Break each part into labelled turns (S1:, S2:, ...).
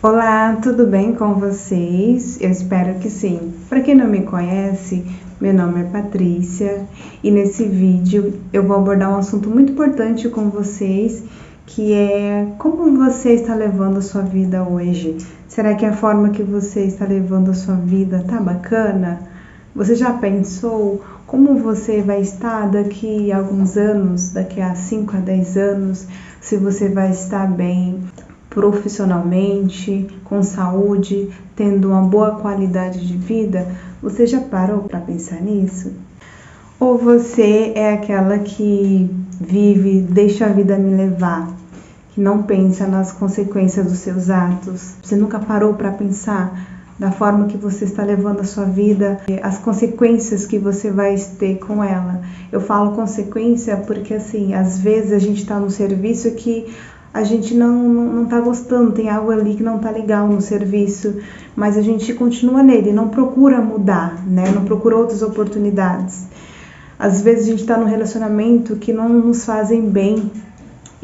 S1: Olá, tudo bem com vocês? Eu espero que sim. Para quem não me conhece, meu nome é Patrícia e nesse vídeo eu vou abordar um assunto muito importante com vocês, que é como você está levando a sua vida hoje. Será que a forma que você está levando a sua vida tá bacana? Você já pensou como você vai estar daqui a alguns anos, daqui a 5 a 10 anos, se você vai estar bem profissionalmente, com saúde, tendo uma boa qualidade de vida? Você já parou para pensar nisso? Ou você é aquela que vive, deixa a vida me levar, que não pensa nas consequências dos seus atos? Você nunca parou para pensar da forma que você está levando a sua vida, as consequências que você vai ter com ela? Eu falo consequência porque, assim, às vezes a gente está no serviço que a gente não tá gostando, tem algo ali que não tá legal no serviço, mas a gente continua nele, não procura mudar, né? Não procura outras oportunidades. Às vezes a gente tá num relacionamento que não nos fazem bem,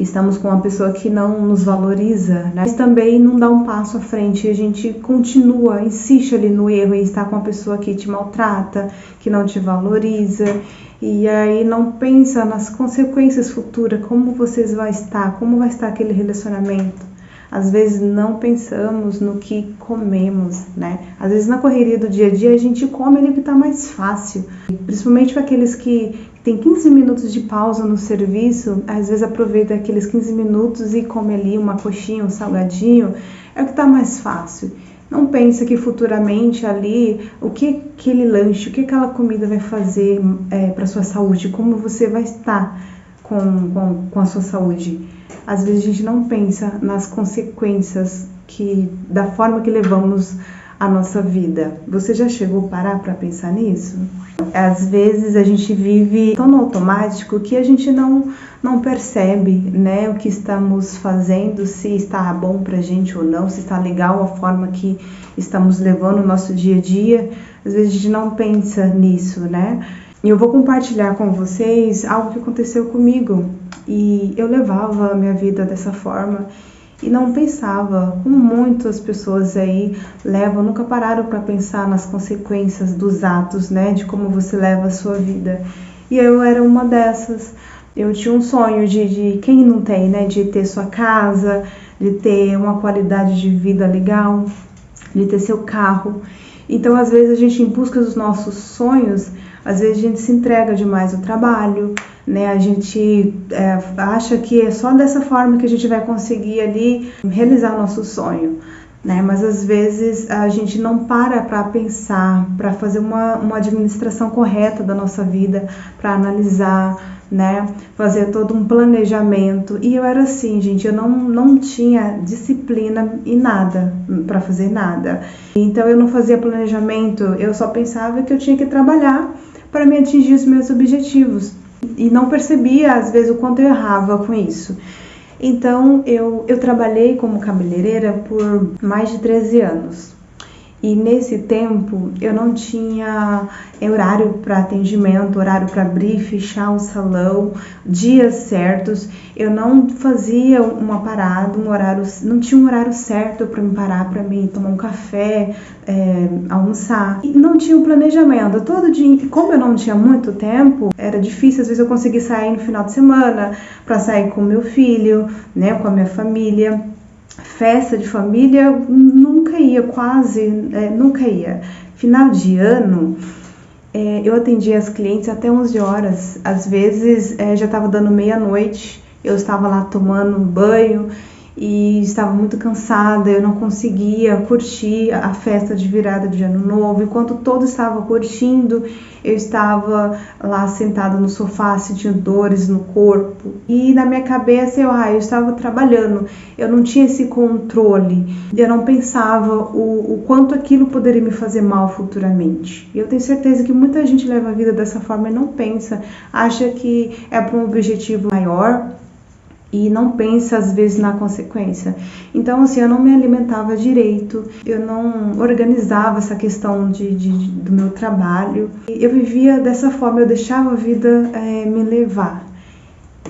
S1: estamos com uma pessoa que não nos valoriza, né? Mas também não dá um passo à frente, a gente continua, insiste ali no erro e está com uma pessoa que te maltrata, que não te valoriza, e aí não pensa nas consequências futuras, como vocês vão estar, como vai estar aquele relacionamento. Às vezes não pensamos no que comemos, né? Às vezes na correria do dia a dia a gente come ali que tá mais fácil, principalmente para aqueles que tem 15 minutos de pausa no serviço, às vezes aproveita aqueles 15 minutos e come ali uma coxinha, um salgadinho, é o que tá mais fácil. Não pensa que futuramente ali, o que aquele lanche, o que aquela comida vai fazer para sua saúde, como você vai estar com a sua saúde. Às vezes a gente não pensa nas consequências da forma que levamos a nossa vida. Você já chegou a parar para pensar nisso? Às vezes a gente vive tão no automático que a gente não percebe, né, o que estamos fazendo, se está bom pra gente ou não, se está legal a forma que estamos levando o nosso dia a dia. Às vezes a gente não pensa nisso, né? E eu vou compartilhar com vocês algo que aconteceu comigo. E eu levava a minha vida dessa forma e não pensava, como muitas pessoas aí levam, nunca pararam para pensar nas consequências dos atos, né, de como você leva a sua vida. E eu era uma dessas. Eu tinha um sonho de quem não tem, né, de ter sua casa, de ter uma qualidade de vida legal, de ter seu carro. Então, às vezes, a gente, em busca dos nossos sonhos, às vezes a gente se entrega demais ao trabalho, né? A gente acha que é só dessa forma que a gente vai conseguir ali realizar o nosso sonho, né? Mas às vezes a gente não para pensar, para fazer uma administração correta da nossa vida, para analisar, né? Fazer todo um planejamento. E eu era assim, gente, eu não tinha disciplina em nada, para fazer nada. Então eu não fazia planejamento, eu só pensava que eu tinha que trabalhar para me atingir os meus objetivos. E não percebia, às vezes, o quanto eu errava com isso. Então, eu trabalhei como cabeleireira por mais de 13 anos. E nesse tempo, eu não tinha horário para atendimento, horário para abrir e fechar o salão, dias certos. Eu não fazia uma parada, não tinha um horário certo para me parar, para mim tomar um café, almoçar. E não tinha um planejamento. Todo dia, como eu não tinha muito tempo, era difícil. Às vezes eu conseguia sair no final de semana para sair com meu filho, né, com a minha família. Festa de família, nunca ia, nunca ia. Final de ano, eu atendia as clientes até 11 horas. Às vezes já estava dando meia-noite, eu estava lá tomando banho e estava muito cansada, eu não conseguia curtir a festa de virada de ano novo. Enquanto todos estavam curtindo, eu estava lá sentada no sofá, sentindo dores no corpo. E na minha cabeça eu estava trabalhando, eu não tinha esse controle, eu não pensava o quanto aquilo poderia me fazer mal futuramente. Eu tenho certeza que muita gente leva a vida dessa forma e não pensa, acha que é para um objetivo maior, e não pensa às vezes na consequência. Então, assim, eu não me alimentava direito, eu não organizava essa questão do meu trabalho. Eu vivia dessa forma, eu deixava a vida me levar.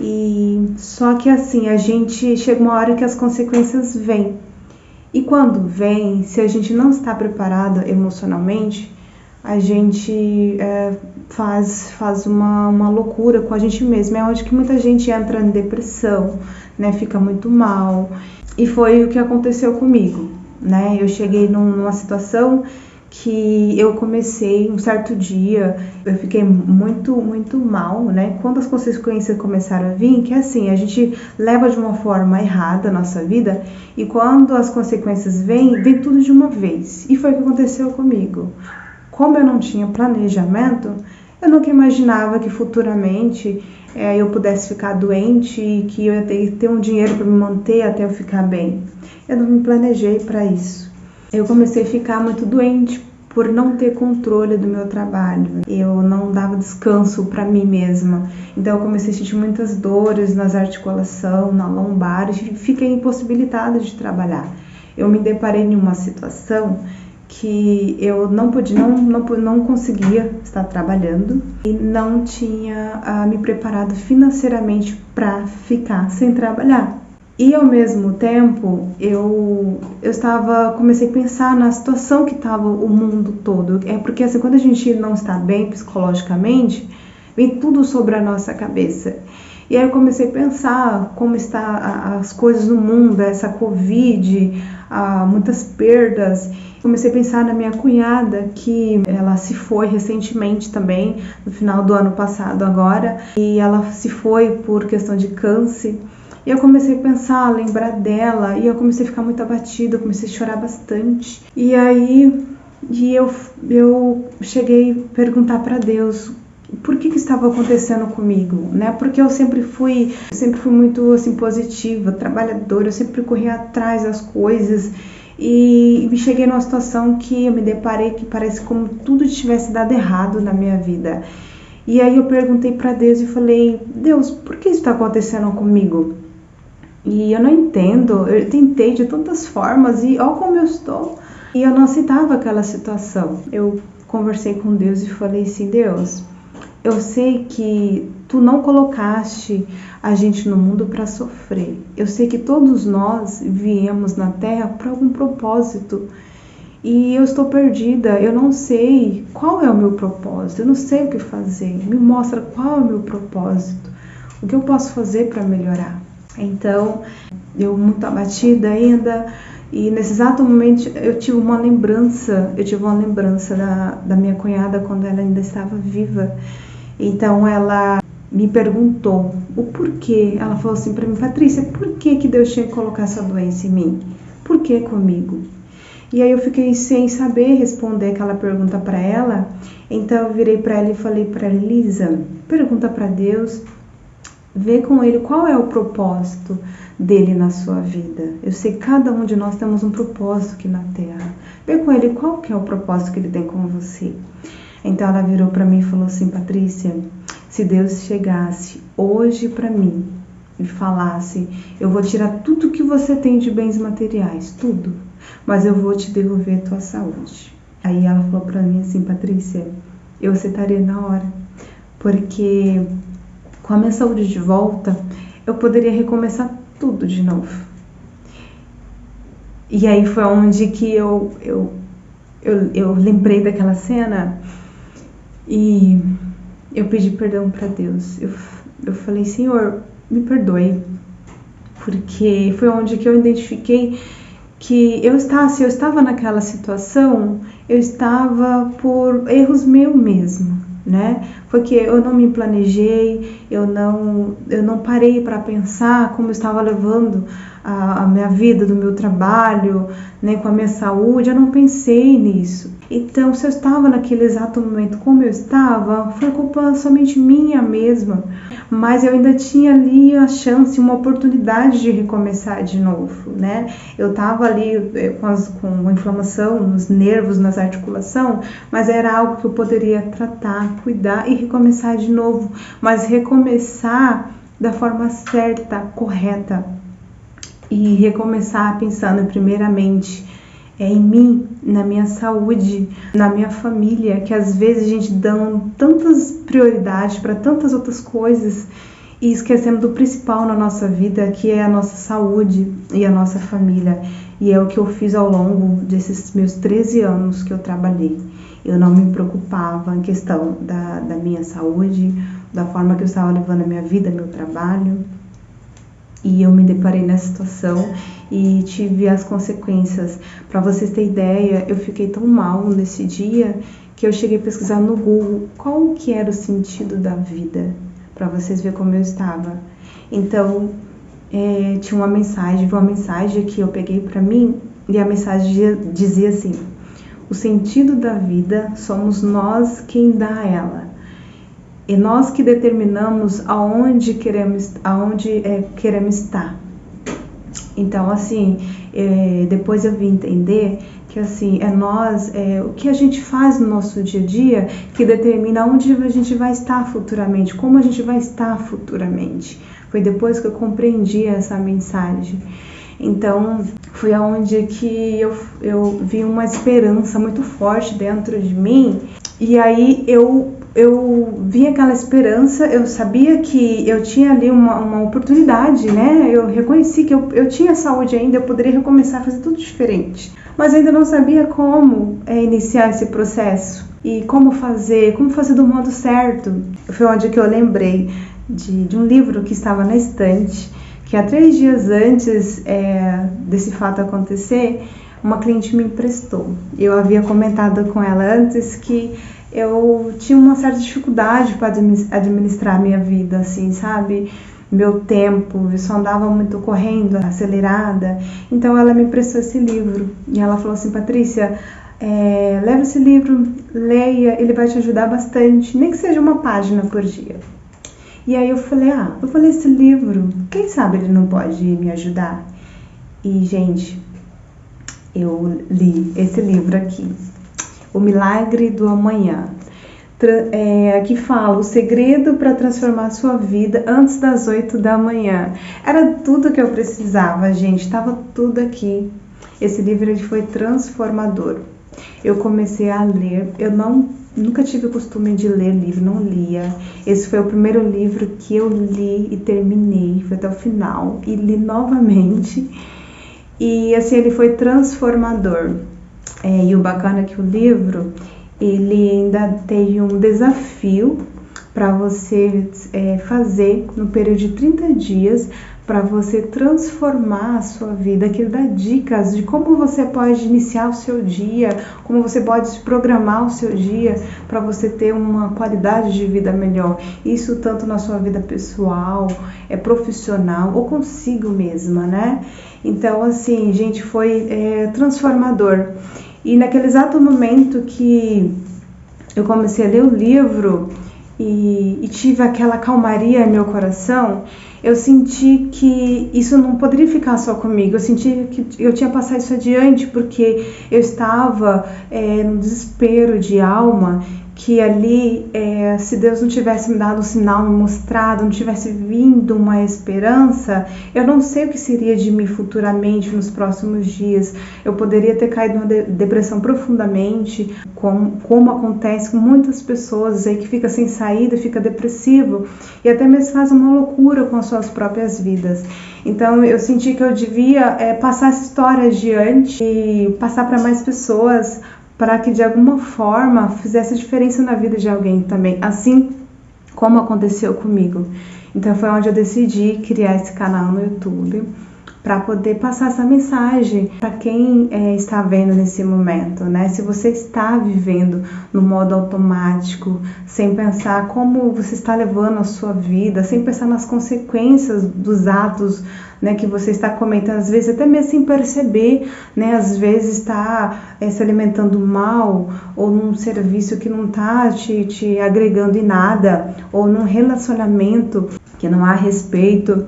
S1: E só que assim, a gente chega uma hora que as consequências vêm. E quando vem, se a gente não está preparado emocionalmente, a gente faz uma loucura com a gente mesmo. É onde que muita gente entra em depressão, né? Fica muito mal. E foi o que aconteceu comigo, né? Eu cheguei numa situação que eu comecei um certo dia, eu fiquei muito mal, né? Quando as consequências começaram a vir, que é assim, a gente leva de uma forma errada a nossa vida, e quando as consequências vem tudo de uma vez. E foi o que aconteceu comigo. Como eu não tinha planejamento, eu nunca imaginava que futuramente eu pudesse ficar doente e que eu ia ter um dinheiro para me manter até eu ficar bem. Eu não me planejei para isso. Eu comecei a ficar muito doente por não ter controle do meu trabalho. Eu não dava descanso para mim mesma. Então eu comecei a sentir muitas dores nas articulações, na lombar, e fiquei impossibilitada de trabalhar. Eu me deparei em uma situação que eu não conseguia estar trabalhando e não tinha me preparado financeiramente para ficar sem trabalhar. E ao mesmo tempo, comecei a pensar na situação que estava o mundo todo. É porque assim, quando a gente não está bem psicologicamente, vem tudo sobre a nossa cabeça. E aí eu comecei a pensar como está as coisas no mundo, essa Covid, muitas perdas. Comecei a pensar na minha cunhada, que ela se foi recentemente também, no final do ano passado agora, e ela se foi por questão de câncer. E eu comecei a pensar, a lembrar dela, e eu comecei a ficar muito abatida, eu comecei a chorar bastante. E aí eu cheguei a perguntar para Deus por que estava acontecendo comigo, né? Porque eu sempre fui muito assim positiva, trabalhadora, eu sempre corri atrás das coisas. E me cheguei numa situação que eu me deparei que parece como tudo tivesse dado errado na minha vida. E aí eu perguntei para Deus e falei: Deus, por que isso está acontecendo comigo? E eu não entendo, eu tentei de tantas formas e olha como eu estou. E eu não aceitava aquela situação. Eu conversei com Deus e falei assim: Deus, eu sei que Tu não colocaste a gente no mundo para sofrer. Eu sei que todos nós viemos na Terra por algum propósito. E eu estou perdida, eu não sei qual é o meu propósito, eu não sei o que fazer. Me mostra qual é o meu propósito, o que eu posso fazer para melhorar. Então, eu muito abatida ainda, e nesse exato momento eu tive uma lembrança da minha cunhada quando ela ainda estava viva. Então ela me perguntou o porquê. Ela falou assim para mim: Patrícia, por que Deus tinha que colocar essa doença em mim? Por que comigo? E aí eu fiquei sem saber responder aquela pergunta para ela. Então eu virei para ela e falei para ela: Elisa, pergunta para Deus, vê com Ele qual é o propósito dele na sua vida. Eu sei que cada um de nós temos um propósito aqui na Terra. Vê com Ele qual que é o propósito que Ele tem com você. Então ela virou para mim e falou assim: Patrícia, se Deus chegasse hoje para mim e falasse: eu vou tirar tudo que você tem de bens materiais, tudo, mas eu vou te devolver a tua saúde. Aí ela falou para mim assim: Patrícia, eu aceitaria na hora, porque com a minha saúde de volta, eu poderia recomeçar tudo de novo. E aí foi onde que eu lembrei daquela cena e eu pedi perdão para Deus. Eu falei: Senhor, me perdoe, porque foi onde que eu identifiquei que se eu estava naquela situação, eu estava por erros meus mesmo, né? Porque eu não me planejei, eu não parei para pensar como eu estava levando a minha vida, do meu trabalho, né, com a minha saúde. Eu não pensei nisso. Então, se eu estava naquele exato momento como eu estava, foi culpa somente minha mesma. Mas eu ainda tinha ali a chance, uma oportunidade de recomeçar de novo, né? Eu estava ali com inflamação nos nervos, nas articulações, mas era algo que eu poderia tratar, cuidar e recomeçar de novo. Mas recomeçar da forma certa, correta. E recomeçar pensando primeiramente em mim, na minha saúde, na minha família, que às vezes a gente dá tantas prioridades para tantas outras coisas e esquecemos do principal na nossa vida, que é a nossa saúde e a nossa família. E é o que eu fiz ao longo desses meus 13 anos que eu trabalhei. Eu não me preocupava em questão da minha saúde, da forma que eu estava levando a minha vida, meu trabalho. E eu me deparei nessa situação e tive as consequências. Para vocês terem ideia, eu fiquei tão mal nesse dia que eu cheguei a pesquisar no Google qual que era o sentido da vida, para vocês verem como eu estava. Então, tinha uma mensagem que eu peguei para mim, e a mensagem dizia assim: o sentido da vida somos nós quem dá a ela, e nós que determinamos aonde queremos estar. Então, assim, depois eu vim entender que, assim, o que a gente faz no nosso dia a dia que determina onde a gente vai estar futuramente, como a gente vai estar futuramente. Foi depois que eu compreendi essa mensagem. Então, foi aonde que eu vi uma esperança muito forte dentro de mim. E aí eu vi aquela esperança, eu sabia que eu tinha ali uma oportunidade, né? Eu reconheci que eu tinha saúde ainda, eu poderia recomeçar a fazer tudo diferente. Mas ainda não sabia como iniciar esse processo e como fazer do modo certo. Foi onde que eu lembrei de um livro que estava na estante, que há 3 dias antes desse fato acontecer, uma cliente me emprestou. Eu havia comentado com ela antes que eu tinha uma certa dificuldade para administrar a minha vida, assim, sabe? Meu tempo, eu só andava muito correndo, acelerada. Então ela me emprestou esse livro e ela falou assim: Patrícia, leva esse livro, leia, ele vai te ajudar bastante, nem que seja uma página por dia. E aí eu falei: eu vou ler esse livro, quem sabe ele não pode me ajudar? E, gente, eu li esse livro aqui, O Milagre do Amanhã. Aqui fala o segredo para transformar a sua vida antes das 8 da manhã. Era tudo que eu precisava, gente, estava tudo aqui. Esse livro ele foi transformador. Eu comecei a ler, nunca tive o costume de ler livro, não lia. Esse foi o primeiro livro que eu li e terminei, foi até o final, e li novamente. E assim, ele foi transformador. E o bacana é que o livro, ele ainda tem um desafio para você fazer no período de 30 dias, para você transformar a sua vida, que ele dá dicas de como você pode iniciar o seu dia, como você pode programar o seu dia para você ter uma qualidade de vida melhor. Isso tanto na sua vida pessoal, profissional ou consigo mesma, né? Então, assim, gente, foi transformador. E naquele exato momento que eu comecei a ler o livro e tive aquela calmaria em meu coração, eu senti que isso não poderia ficar só comigo. Eu senti que eu tinha que passar isso adiante, porque eu estava num desespero de alma, que ali, se Deus não tivesse me dado um sinal, me mostrado, não tivesse vindo uma esperança, eu não sei o que seria de mim futuramente, nos próximos dias. Eu poderia ter caído numa depressão profundamente, como acontece com muitas pessoas aí que fica sem saída, fica depressivo e até mesmo faz uma loucura com as suas próprias vidas. Então eu senti que eu devia passar essa história adiante e passar para mais pessoas, para que de alguma forma fizesse diferença na vida de alguém também, assim como aconteceu comigo. Então foi onde eu decidi criar esse canal no YouTube, para poder passar essa mensagem para quem está vendo nesse momento, né? Se você está vivendo no modo automático, sem pensar como você está levando a sua vida, sem pensar nas consequências dos atos, né, que você está cometendo, às vezes até mesmo sem perceber, né? Às vezes está se alimentando mal, ou num serviço que não está te agregando em nada, ou num relacionamento que não há respeito,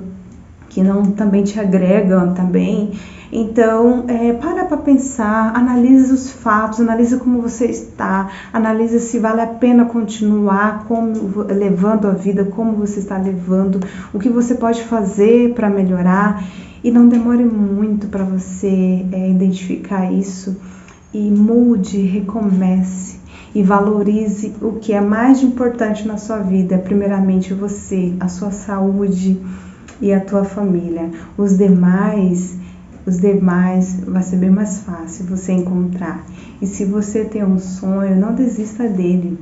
S1: que não também te agregam também. Então, para pensar, analise os fatos, analise como você está, analise se vale a pena continuar levando a vida, como você está levando, o que você pode fazer para melhorar, e não demore muito para você identificar isso, e mude, recomece e valorize o que é mais importante na sua vida, primeiramente você, a sua saúde e a tua família. Os demais os demais vai ser bem mais fácil você encontrar. E se você tem um sonho, não desista dele.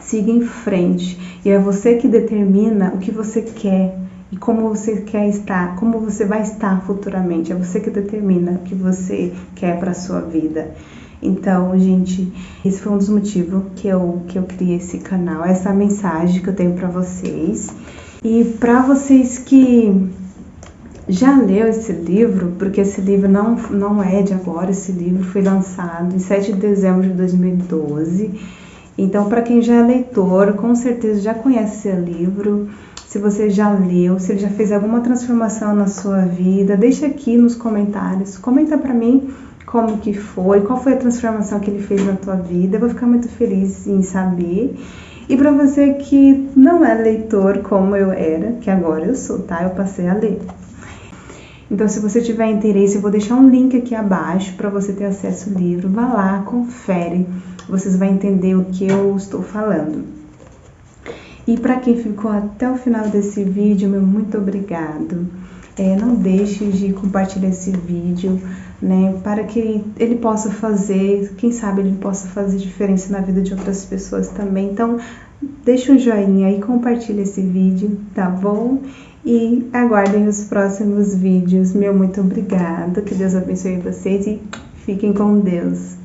S1: Siga em frente. E é você que determina o que você quer e como você quer estar, como você vai estar futuramente. É você que determina o que você quer para a sua vida. Então, gente, esse foi um dos motivos que eu criei esse canal, essa mensagem que eu tenho para vocês. E para vocês que já leu esse livro, porque esse livro não é de agora, esse livro foi lançado em 7 de dezembro de 2012. Então, para quem já é leitor, com certeza já conhece esse livro. Se você já leu, se ele já fez alguma transformação na sua vida, deixa aqui nos comentários. Comenta para mim como que foi, qual foi a transformação que ele fez na tua vida. Eu vou ficar muito feliz em saber. E para você que não é leitor como eu era, que agora eu sou, tá? Eu passei a ler. Então, se você tiver interesse, eu vou deixar um link aqui abaixo para você ter acesso ao livro. Vá lá, confere, vocês vão entender o que eu estou falando. E para quem ficou até o final desse vídeo, meu muito obrigado. Não deixe de compartilhar esse vídeo, né, para que ele possa fazer, quem sabe ele possa fazer diferença na vida de outras pessoas também. Então, deixa um joinha e compartilha esse vídeo, tá bom? E aguardem os próximos vídeos. Meu muito obrigada, que Deus abençoe vocês e fiquem com Deus.